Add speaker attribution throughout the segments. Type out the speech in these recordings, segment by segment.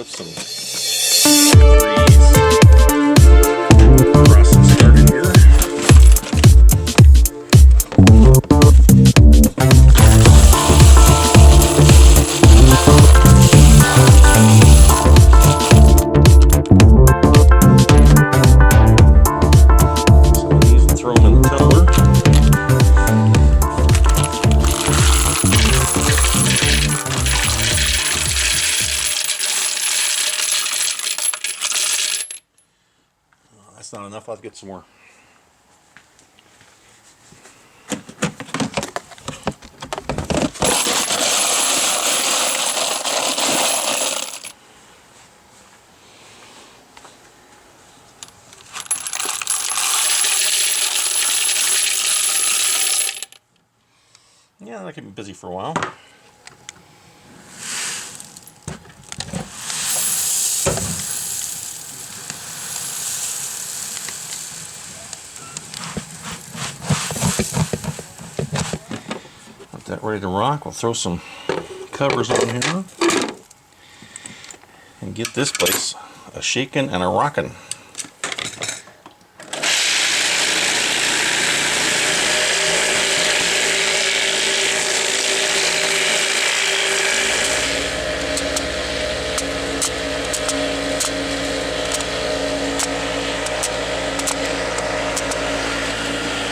Speaker 1: with some process started here. Some of these and throw them in the tumbler. That's not enough. I'll get some more. Yeah, that keep me busy for a while. That ready to rock. We'll throw some covers on here and get this place a shaking and a rocking.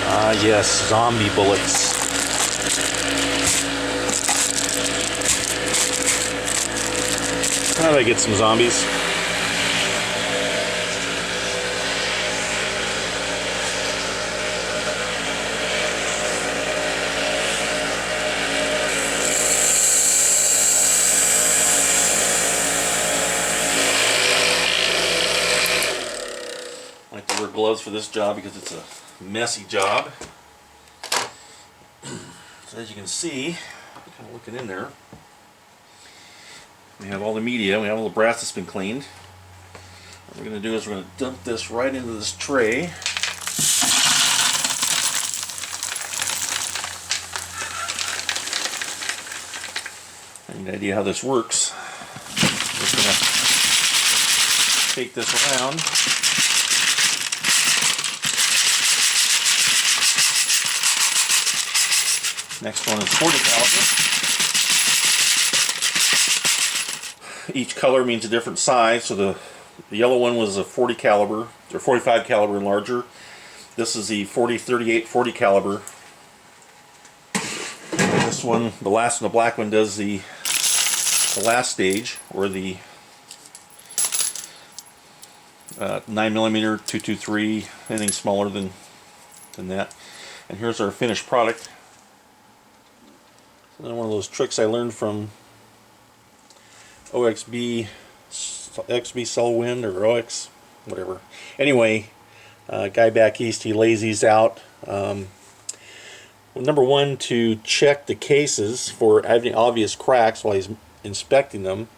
Speaker 1: Ah yes, zombie bullets. How do I get some zombies? I like to wear gloves for this job because it's a messy job. So as you can see, kind of looking in there, we have all the media, we have all the brass that's been cleaned. What we're going to do is we're going to dump this right into this tray. Any idea how this works? I'm just going to take this around. Next one is 40 caliber. Each color means a different size, so the yellow one was a 40 caliber, or 45 caliber and larger. This is the 40, 38, 40 caliber. And this one, the last one, the black one, does the last stage, or the 9mm, 223, anything smaller than that. And here's our finished product. Another one of those tricks I learned from XB Selwind or OX, whatever. Anyway, guy back east, he lays these out. Well, number one, to check the cases for any obvious cracks while he's inspecting them.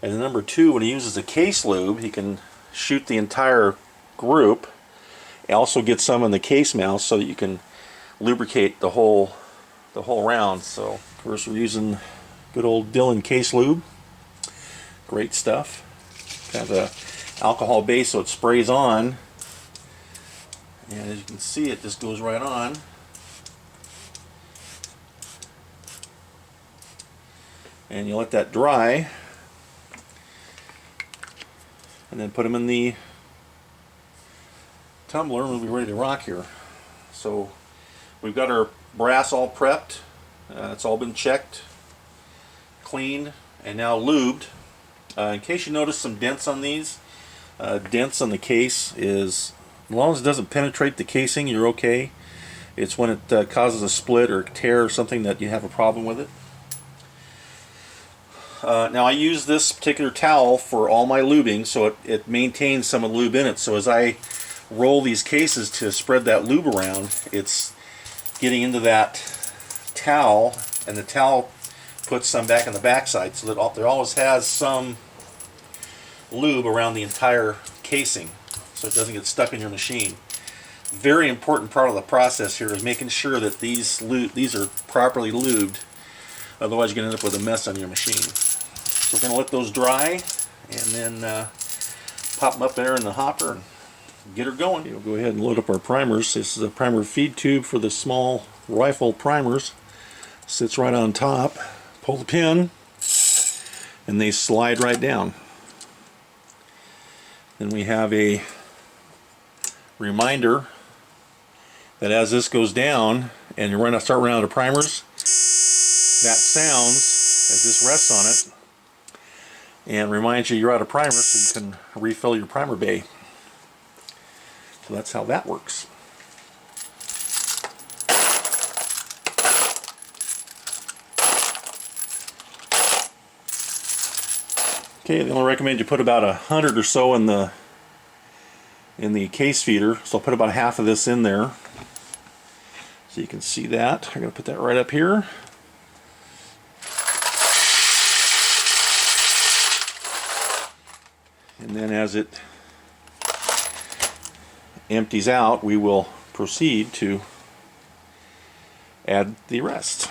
Speaker 1: And then number two, when he uses a case lube, he can shoot the entire group. And also get some in the case mouth so that you can lubricate the whole round. So, of course, we're using good old Dillon case lube. Great stuff. Kind of a alcohol base, so it sprays on, and as you can see, it just goes right on. And you let that dry, and then put them in the tumbler, and we'll be ready to rock here. So we've got our brass all prepped. It's all been checked, cleaned, and now lubed. In case you notice some dents on these, dents on the case is, as long as it doesn't penetrate the casing, you're okay. It's when it causes a split or tear or something that you have a problem with it. Now I use this particular towel for all my lubing, so it maintains some of the lube in it. So as I roll these cases to spread that lube around, it's getting into that towel, and the towel puts some back on the backside, so that there always has some lube around the entire casing, so it doesn't get stuck in your machine. Very important part of the process here is making sure that these are properly lubed, otherwise you're going to end up with a mess on your machine. So we're going to let those dry, and then pop them up there in the hopper and get her going. We'll go ahead and load up our primers. This is a primer feed tube for the small rifle primers. Sits right on top. Pull the pin and they slide right down. Then we have a reminder that as this goes down and you start running out of primers, that sounds as this rests on it and reminds you you're out of primer, so you can refill your primer bay. So that's how that works. Okay, they only recommend you put about 100 or so in the case feeder, so I'll put about half of this in there so you can see that. I'm going to put that right up here. And then as it empties out, we will proceed to add the rest.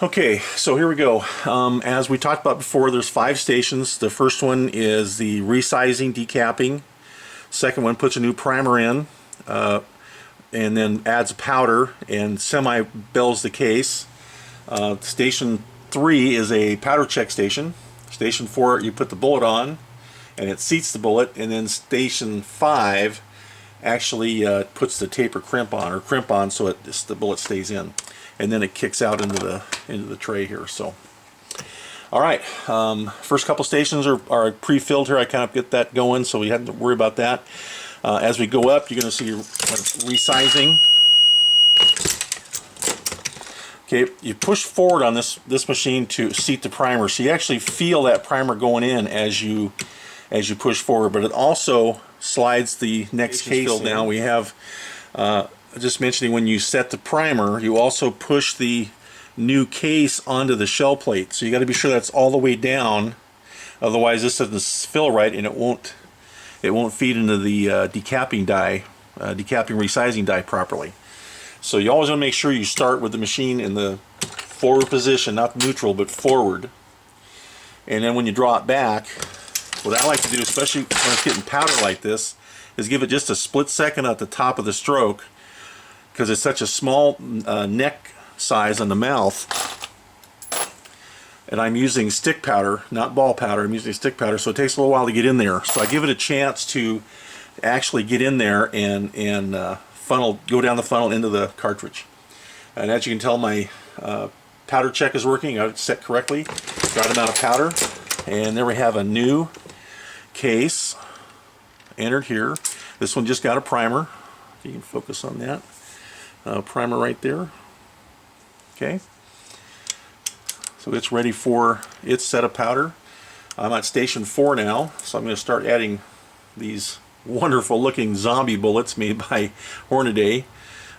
Speaker 1: Okay, so here we go. As we talked about before, there's 5 stations. The first one is the resizing, decapping. Second one puts a new primer in, and then adds a powder and semi-bells the case. Station 3 is a powder check station. Station 4, you put the bullet on and it seats the bullet, and then station 5 actually puts the taper crimp on, so the bullet stays in, and then it kicks out into the tray here. So, all right, first couple stations are pre-filled here. I kind of get that going, so we hadn't to worry about that. As we go up, you're going to see resizing. Okay, you push forward on this machine to seat the primer, so you actually feel that primer going in as you push forward, but it also slides the next case filled now. We have, just mentioning, when you set the primer, you also push the new case onto the shell plate, so you got to be sure that's all the way down, otherwise this doesn't fill right and it won't feed into the decapping resizing die properly. So you always want to make sure you start with the machine in the forward position, not neutral but forward, and then when you draw it back, what I like to do, especially when it's getting powder like this, is give it just a split second at the top of the stroke, because it's such a small neck size on the mouth, and I'm using stick powder, not ball powder. I'm using stick powder, so it takes a little while to get in there. So I give it a chance to actually get in there and go down the funnel into the cartridge. And as you can tell, my powder check is working. I've set correctly, right amount of powder, and there we have a new case entered here. This one just got a primer. If you can focus on that. Primer right there. Okay. So it's ready for its set of powder. I'm at station 4 now, so I'm going to start adding these wonderful looking zombie bullets made by Hornady.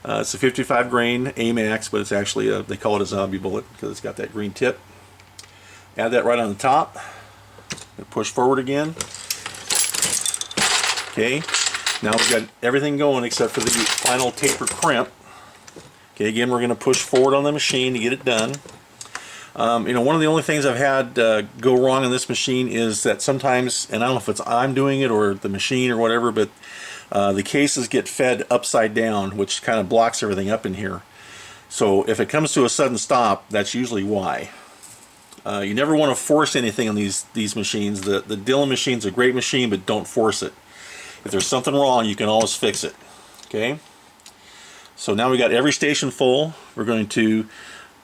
Speaker 1: It's a 55 grain AMAX, but it's actually they call it a zombie bullet because it's got that green tip. Add that right on the top. Push forward again. Okay, now we've got everything going except for the final taper crimp. Okay, again, we're going to push forward on the machine to get it done. You know, one of the only things I've had go wrong on this machine is that sometimes, and I don't know if it's I'm doing it or the machine or whatever, but the cases get fed upside down, which kind of blocks everything up in here. So if it comes to a sudden stop, that's usually why. You never want to force anything on these machines. The Dillon machine's a great machine, but don't force it. If there's something wrong, you can always fix it. Okay? So now we got every station full. We're going to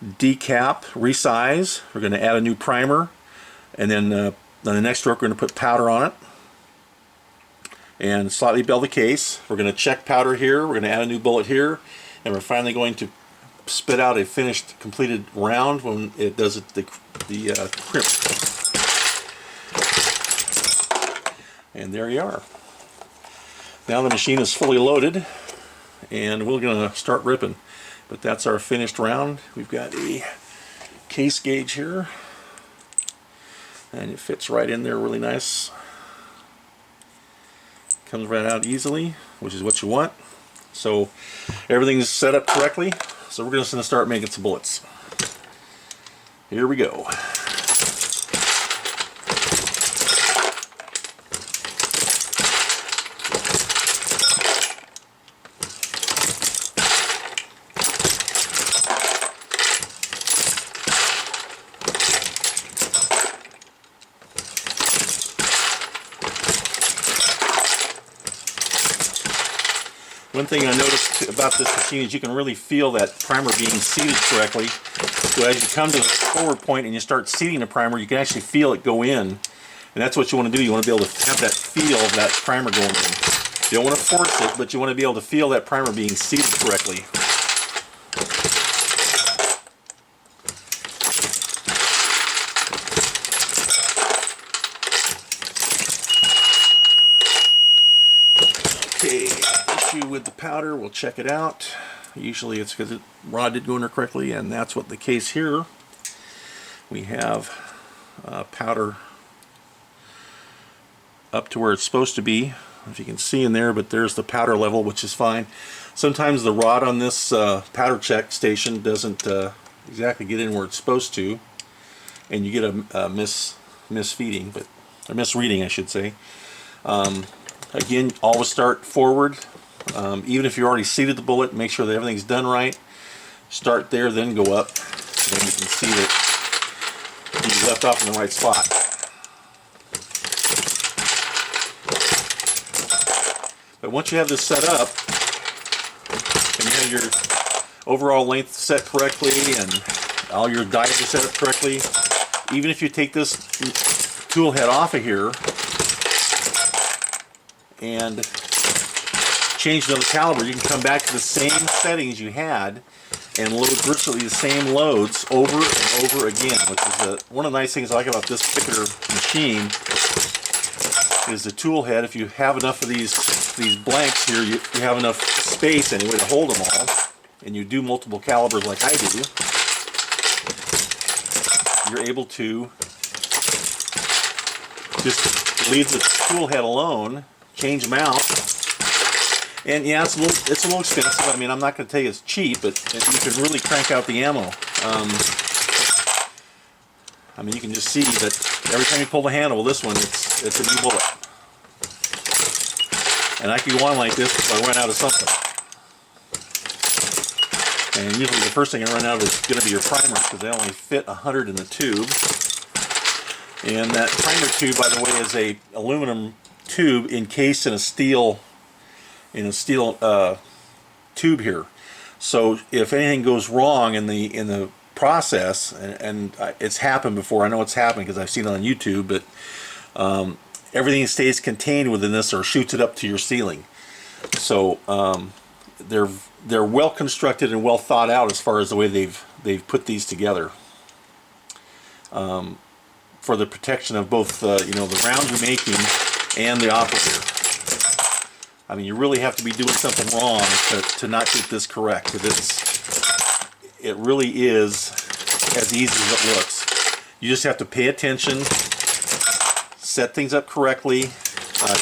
Speaker 1: decap, resize. We're going to add a new primer, and then on the next stroke we're going to put powder on it and slightly bell the case. We're going to check powder here. We're going to add a new bullet here, and we're finally going to spit out a finished, completed round when it does the crimp. And there you are. Now the machine is fully loaded, and we're going to start ripping. But that's our finished round. We've got a case gauge here, and it fits right in there really nice. Comes right out easily, which is what you want. So everything's set up correctly. So we're just going to start making some bullets. Here we go. One thing I noticed about this machine is you can really feel that primer being seated correctly. So as you come to the forward point and you start seating the primer, you can actually feel it go in. And that's what you want to do. You want to be able to have that feel of that primer going in. You don't want to force it, but you want to be able to feel that primer being seated correctly. Okay, issue with the powder, we'll check it out. Usually it's because the rod did go in there correctly, and that's what the case here. We have powder up to where it's supposed to be. If you can see in there, but there's the powder level, which is fine. Sometimes the rod on this powder check station doesn't exactly get in where it's supposed to, and you get a misfeeding, but a misreading, I should say. Again, always start forward. Even if you already seated the bullet, make sure that everything's done right. Start there, then go up. Then you can see that you left off in the right spot. But once you have this set up, and you have your overall length set correctly, and all your dies are set up correctly, even if you take this tool head off of here and change another caliber, you can come back to the same settings you had and load virtually the same loads over and over again, which is one of the nice things I like about this particular machine is the tool head. If you have enough of these blanks here, you have enough space anyway to hold them all, and you do multiple calibers like I do, you're able to just leave the tool head alone, change them out. And yeah, it's a little expensive. I mean, I'm not going to tell you it's cheap, but you can really crank out the ammo. I mean, you can just see that every time you pull the handle with this one, it's a new bullet. And I could go on like this if I run out of something. And usually the first thing I run out of is going to be your primers, because they only fit 100 in the tube. And that primer tube, by the way, is a aluminum tube encased in a steel tube here. So if anything goes wrong in the process, and it's happened before, I know it's happened because I've seen it on YouTube, but everything stays contained within this or shoots it up to your ceiling. So they're well constructed and well thought out as far as the way they've put these together for the protection of both the rounds you're making and the operator. I mean, you really have to be doing something wrong to not get this correct. It really is as easy as it looks. You just have to pay attention, set things up correctly,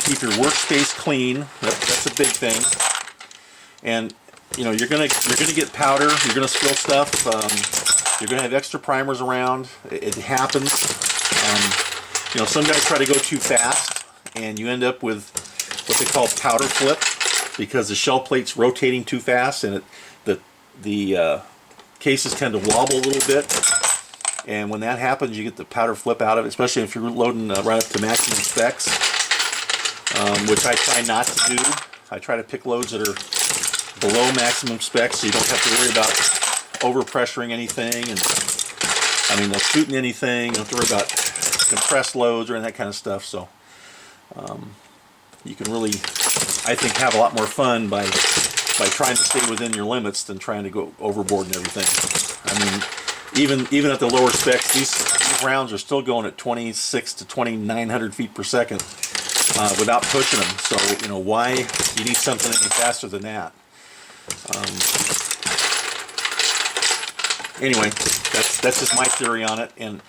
Speaker 1: keep your workspace clean. That's a big thing. And you're gonna get powder. You're gonna spill stuff. You're gonna have extra primers around. It happens. Some guys try to go too fast, and you end up with what they call powder flip, because the shell plate's rotating too fast, and the cases tend to wobble a little bit. And when that happens, you get the powder flip out of it, especially if you're loading right up to maximum specs, which I try not to do. I try to pick loads that are below maximum specs, so you don't have to worry about overpressuring anything, and not shooting anything. You don't have to worry about compressed loads or any of that kind of stuff. So you can really, I think, have a lot more fun by trying to stay within your limits than trying to go overboard and everything. I mean, even at the lower specs, these rounds are still going at 26 to 2900 feet per second without pushing them. So why you need something any faster than that? Anyway, that's just my theory on it, and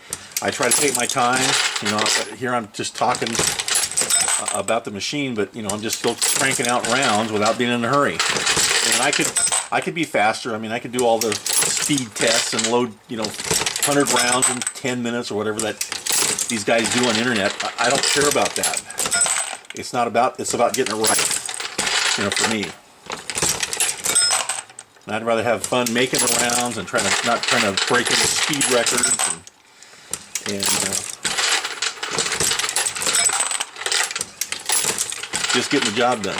Speaker 1: I try to take my time. Here I'm just talking about the machine, but I'm just still cranking out rounds without being in a hurry. And I could be faster. I mean, I could do all the speed tests and load 100 rounds in 10 minutes or whatever that these guys do on the internet. I don't care about that. It's about getting it right. For me. And I'd rather have fun making the rounds and not trying to break any speed records and just getting the job done.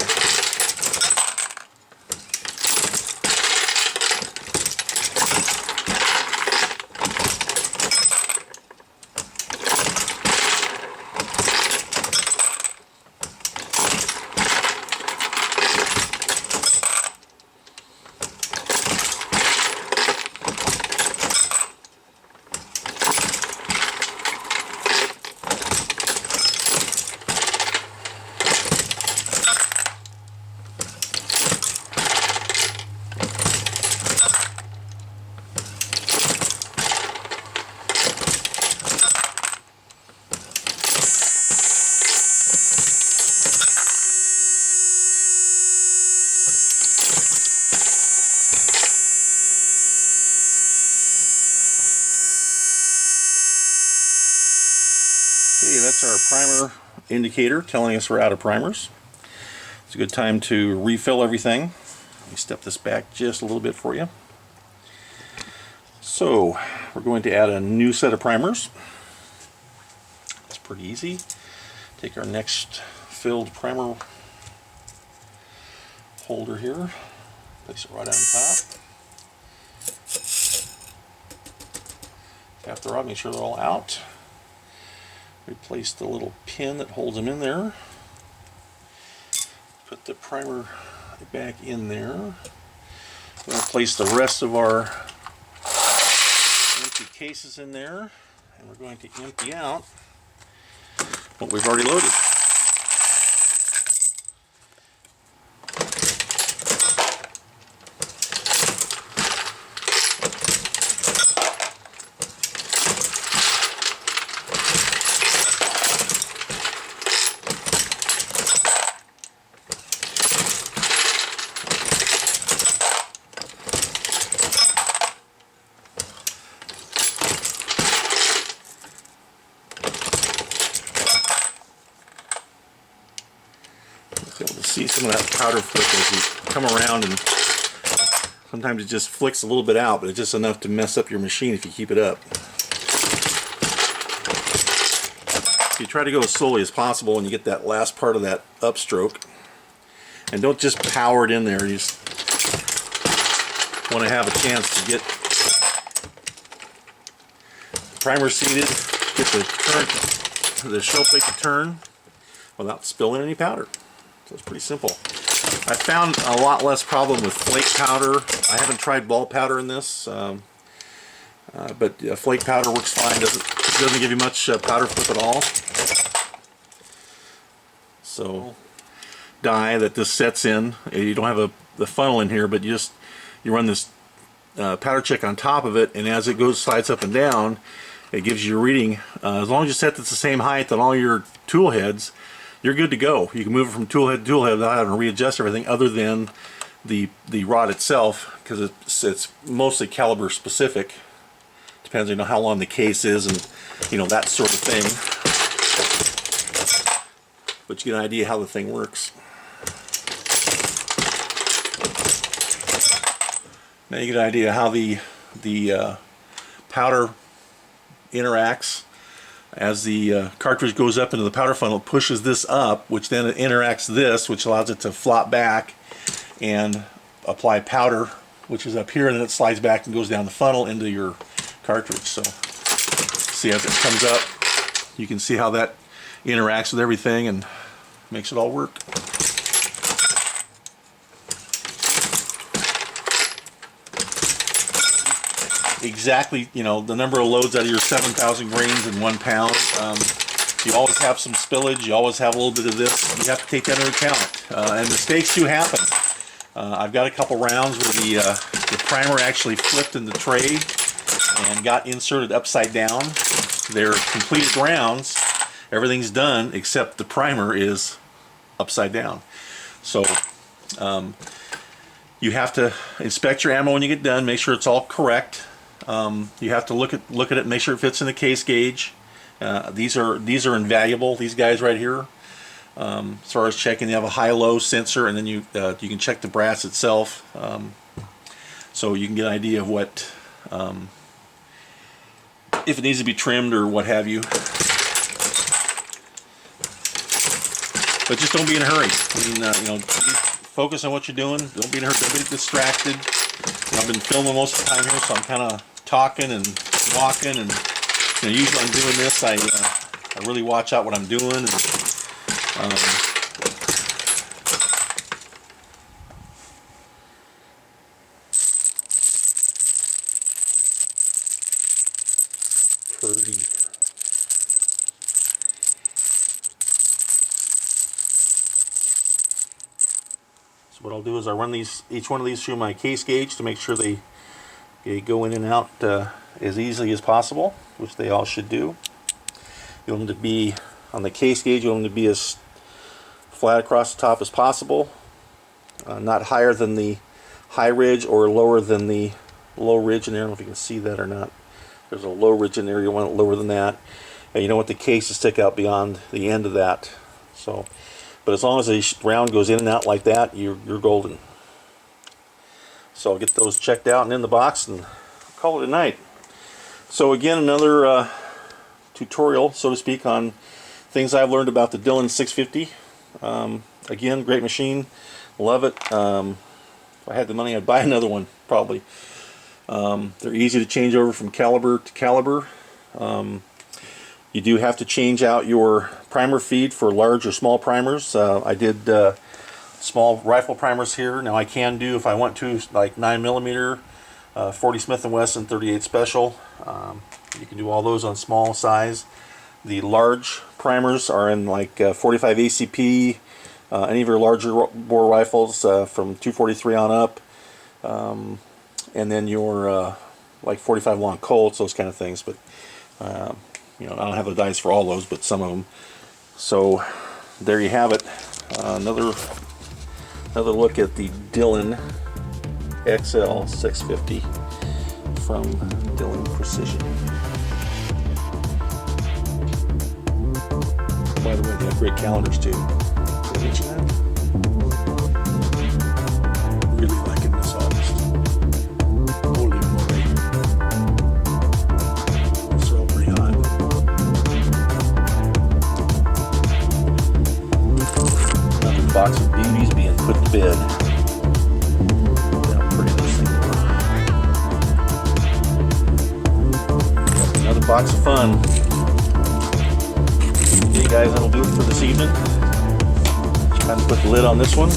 Speaker 1: Okay, that's our primer indicator telling us we're out of primers. It's a good time to refill everything. Let me step this back just a little bit for you. So we're going to add a new set of primers. It's pretty easy. Take our next filled primer holder here, place it right on top. Tap the rod, make sure they're all out. Replace the little pin that holds them in there. Put the primer back in there. We're going to place the rest of our empty cases in there, and we're going to empty out what we've already loaded. Be able to see some of that powder flick as you come around, and sometimes it just flicks a little bit out, but it's just enough to mess up your machine if you keep it up. You try to go as slowly as possible and you get that last part of that upstroke, and don't just power it in there. You just want to have a chance to get the primer seated, get the shell plate to turn without spilling any powder. So it's pretty simple. I found a lot less problem with flake powder. I haven't tried ball powder in this, but flake powder works fine. Doesn't give you much powder flip at all. So die that this sets in. You don't have the funnel in here, but you run this powder check on top of it, and as it slides up and down, it gives you a reading. As long as you set it to the same height on all your tool heads, you're good to go. You can move it from tool head to tool head without having to readjust everything other than the rod itself, because it's mostly caliber specific. Depends on how long the case is and that sort of thing. But you get an idea how the thing works. Now you get an idea how the powder interacts. As the cartridge goes up into the powder funnel, it pushes this up, which then it interacts this, which allows it to flop back and apply powder, which is up here, and then it slides back and goes down the funnel into your cartridge. So see, as it comes up, you can see how that interacts with everything and makes it all work. Exactly, the number of loads out of your 7,000 grains in 1 pound. You always have some spillage. You always have a little bit of this. You have to take that into account. And mistakes do happen. I've got a couple rounds where the primer actually flipped in the tray and got inserted upside down. They're completed rounds. Everything's done except the primer is upside down. So you have to inspect your ammo when you get done. Make sure it's all correct. You have to look at it and make sure it fits in the case gauge. These are invaluable, these guys right here. As far as checking, they have a high-low sensor, and then you can check the brass itself, so you can get an idea of what if it needs to be trimmed or what have you. But just don't be in a hurry. I mean, focus on what you're doing. Don't be in a hurry. Don't get distracted. I've been filming most of the time here, so I'm kind of talking and walking, and usually when I'm doing this, I really watch out what I'm doing. And, pretty. So what I'll do is I run each one of these through my case gauge to make sure they go in and out as easily as possible, which they all should do. You want them to be on the case gauge. You want them to be as flat across the top as possible, not higher than the high ridge or lower than the low ridge in there. I don't know if you can see that or not. There's a low ridge in there. You want it lower than that. And you don't want the case to stick out beyond the end of that. So, but as long as the round goes in and out like that, you're golden. So I'll get those checked out and in the box and call it a night. So again, another tutorial, so to speak, on things I've learned about the Dillon 650. Again, great machine. Love it. If I had the money, I'd buy another one, probably. They're easy to change over from caliber to caliber. You do have to change out your primer feed for large or small primers. I did small rifle primers here. Now I can do, if I want to, like 9mm, 40 Smith & Wesson 38 Special. You can do all those on small size. The large primers are in like 45 ACP, any of your larger bore rifles from 243 on up, and then your like 45 long Colts, those kind of things. But you know, I don't have the dice for all those, but some of them. So there you have it. Another look at the Dillon XL 650 from Dillon Precision. By the way, they have great calendars too. Did I mention that? Really liking this August. Holy moly. It's all pretty hot. Another box of beauties being put to bed. Look how pretty those things are. Another box of fun. Okay guys, that'll do it for this evening. Time to put the lid on this one.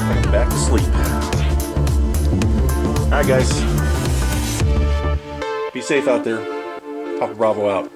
Speaker 1: And back to sleep. Alright guys. Be safe out there. Papa Bravo out.